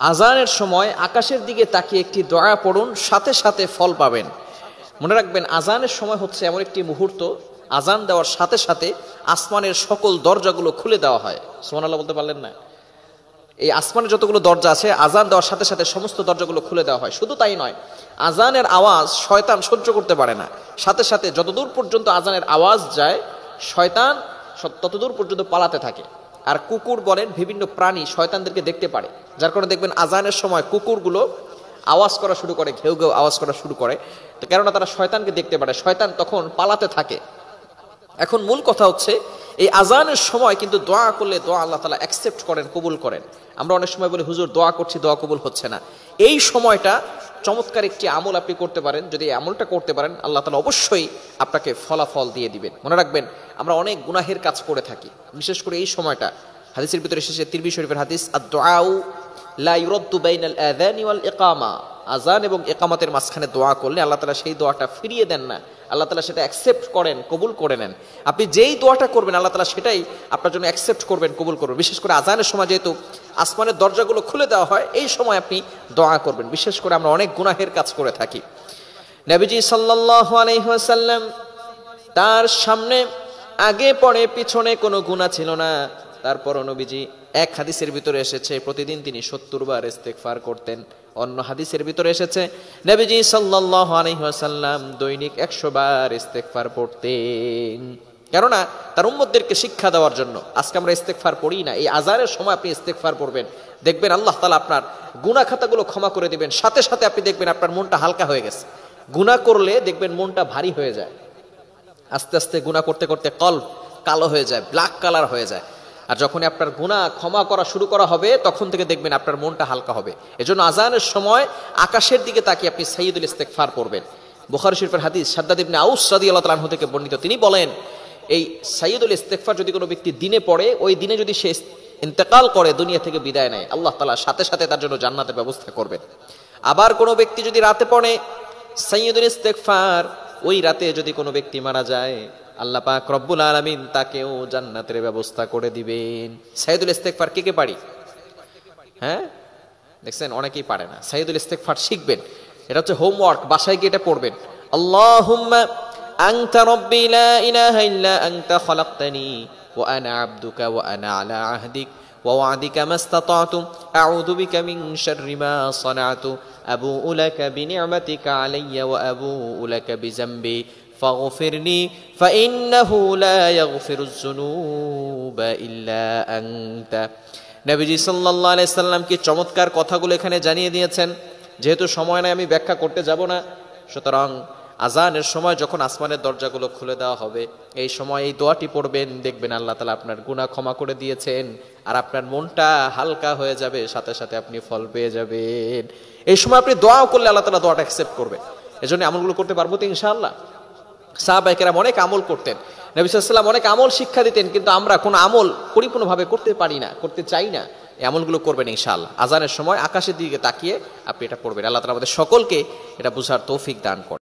আজানের সময় আকাশের দিকে তাকিয়ে একটি দোয়া পড়ুন, সাথে সাথে ফল পাবেন। মনে রাখবেন, আজানের সময় হচ্ছে এমন একটি মুহূর্ত, আজান দেওয়ার সাথে সাথে আসমানের সকল দরজাগুলো খুলে দেওয়া হয়। সুবহানাল্লাহ বলতে পারলেন না? এই আসমানের যতগুলো দরজা আছে, আজান দেওয়ার সাথে সাথে সমস্ত দরজাগুলো খুলে দেওয়া হয়। শুধু তাই নয়, আজানের আওয়াজ শয়তান সহ্য করতে পারে না। সাথে সাথে যতদূর পর্যন্ত আজানের আওয়াজ যায়, শয়তান ততদূর পর্যন্ত পালাতে থাকে। আর কুকুর বলেন, বিভিন্ন প্রাণী শয়তানদেরকে দেখতে পারে, যার কারণে দেখবেন আজানের সময় কুকুরগুলো আওয়াজ করা শুরু করে, ঘেউ ঘেউ আওয়াজ করা শুরু করে, তো কেননা তারা শয়তানকে দেখতে পারে, শয়তান তখন পালাতে থাকে। এখন মূল কথা হচ্ছে, এই আজানের সময় কিন্তু দোয়া করলে দোয়া আল্লাহ তাআলা অ্যাকসেপ্ট করেন, কবুল করেন। আমরা অনেক সময় বলি, হুজুর দোয়া করছি, দোয়া কবুল হচ্ছে না। এই সময়টা চমৎকার একটি আমল আপনি করতে পারেন। যদি এই আমলটা করতে পারেন, আল্লাহ তাআলা অবশ্যই আপনাকে ফলাফল দিয়ে দিবেন। মনে রাখবেন, আমরা অনেক গুনাহের কাজ করে থাকি, বিশেষ করে এই সময়টা। হাদিসের ভিতরে এসেছে, তিরমিজি শরীফের হাদিস, আদ-দুআউ লা ইউরাদ্দু বাইনাল আযানি ওয়াল ইকামা। আযান এবং ইকামতের মাঝখানে দোয়া করলে আল্লাহ তাআলা সেই দোয়াটা ফিরিয়ে দেন না, আল্লাহ তাআলা সেটা অ্যাকসেপ্ট করেন, কবুল করে নেন। আপনি যেই দোয়াটা করবেন, আল্লাহ তাআলা সেটাই আপনার জন্য অ্যাকসেপ্ট করবেন, কবুল করবেন। বিশেষ করে আজানের সময় যেহেতু আসমানের দরজাগুলো খুলে দেওয়া হয়, এই সময় আপনি দোয়া করবেন। বিশেষ করে আমরা অনেক গুনাহের কাজ করে থাকি। নবীজি সাল্লাল্লাহু আলাইহি ওয়াসাল্লাম, তার সামনে আগে পরে পিছনে কোনো গুনাহ ছিল না, তারপরও নবীজি, এক হাদিসের ভিতরে এসেছে প্রতিদিন তিনি 70 বার ইস্তেগফার করতেন। অন্য হাদিসের ভিতরে এসেছে নবীজি সাল্লাল্লাহু আলাইহি ওয়াসাল্লাম দৈনিক 100 বার ইস্তেগফার পড়তেন। কেননা তার উম্মতদেরকে শিক্ষা দেওয়ার জন্য। আজকে আমরা ইস্তেগফার পড়ি না, এই আজানের সময় আপনি ইস্তেগফার পড়বেন, দেখবেন আল্লাহ তাআলা আপনার গুনাহ খাতাগুলো ক্ষমা করে দিবেন। সাথে সাথে আপনি দেখবেন আপনার মনটা হালকা হয়ে গেছে। গুনাহ করলে দেখবেন মনটা ভারী হয়ে যায়, আস্তে আস্তে গুনাহ করতে করতে কলব কালো হয়ে যায়, ব্ল্যাক কালার হয়ে যায়। আর যখনই আপনার গুনাহ ক্ষমা করা শুরু করা হবে, তখন থেকে দেখবেন আপনার মনটা হালকা হবে। এজন্য আজানের সময় আকাশের দিকে তাকিয়ে আপনি সাইয়্যিদুল ইস্তেগফার পড়বেন। বুখারী শরীফের হাদিস, শাদ্দাদ ইবনে আউস রাদিয়াল্লাহু তাআলা আনহু থেকে বর্ণিত, তিনি বলেন, এই সাইয়্যিদুল ইস্তেগফার যদি কোনো ব্যক্তি দিনে পড়ে, ওই দিনে যদি সে ইন্তেকাল করে, দুনিয়া থেকে বিদায় নেয়, আল্লাহ তাআলা সাথে সাথে তার জন্য জান্নাতের ব্যবস্থা করবেন। আবার কোনো ব্যক্তি যদি রাতে পড়ে সাইয়্যিদুল ইস্তেগফার, ওই রাতে যদি কোনো ব্যক্তি মারা যায়, আল্লাহ পাক রব্বুল আলামিন তাকেও জান্নাতের ব্যবস্থা করে দিবেন। সাইয়্যিদুল ইস্তেগফার কে কে পারি? হ্যাঁ, দেখছেন অনেকেই পারে না। সাইয়্যিদুল ইস্তেগফার শিখবেন, এটা হচ্ছে হোমওয়ার্ক, বাসায় গিয়ে এটা পড়বেন। আল্লাহুম্মা আনতা রাব্বি লা ইলাহা ইল্লা আনতা খালাকতানি ওয়া আনা আবদুকা ওয়া আনা আলা আহদিক ওয়া ওয়া'দিকা মাস্তাতা'তু আউযু বিকা মিন শাররি মা সানা'তু আবু'ু লাকা বিনি'মাতিকা আলাইয়া ওয়া আবু'ু লাকা বিযামবি ফাগফিরনি ফাইন্নাহু লা ইয়াগফিরুয যুনুবা ইল্লা আনতা। নবীজি সাল্লাল্লাহু আলাইহি সাল্লাম কি চমৎকার কথাগুলো এখানে জানিয়ে দিয়েছেন। যেহেতু সময় নাই, আমি ব্যাখ্যা করতে যাব না। সুতরাং আজানের সময় যখন আসমানের দরজাগুলো খুলে দেওয়া হবে, এই সময় এই দোয়াটি পড়বেন, দেখবেন আল্লাহ তাআলা আপনার গুনাহ ক্ষমা করে দিয়েছেন, আর আপনার মনটা হালকা হয়ে যাবে, সাথে সাথে আপনি ফল পেয়ে যাবেন। এই সময় আপনি দোয়াও করলে আল্লাহ তাআলা দোয়াটা অ্যাকসেপ্ট করবে। এজন্য আমলগুলো করতে পারবো তো ইনশাআল্লাহ। সাহাবায়ে কেরাম অনেক আমল করতেন, নবী সাল্লাল্লাহু আলাইহি ওয়াসাল্লাম অনেক আমল শিক্ষা দিতেন, কিন্তু আমরা কোনো আমল পরিপূর্ণভাবে করতে পারি না, করতে চাই না। এই আমলগুলো করবেন ইনশাআল্লাহ। আজানের সময় আকাশের দিকে তাকিয়ে আপনি এটা পড়বেন। আল্লাহ তাআলা আমাদের সকলকে এটা বুঝার তৌফিক দান করেন।